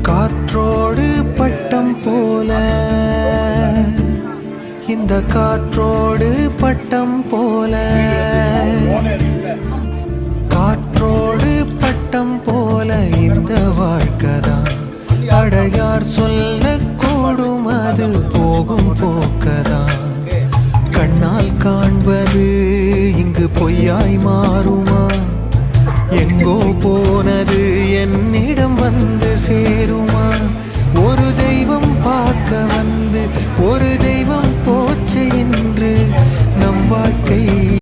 காற்றோடு பட்டம் போல இந்த காற்றோடு பட்டம் போல காற்றோடு பட்டம் போல இந்த வாழ்க்கைதான் அடையார் சொல்ல கூடும் அது போகும் போக்கதான் கண்ணால் காண்பது இங்கு பொய்யாய் மாறுமா எங்கோ போனது என்னிடம் வந்து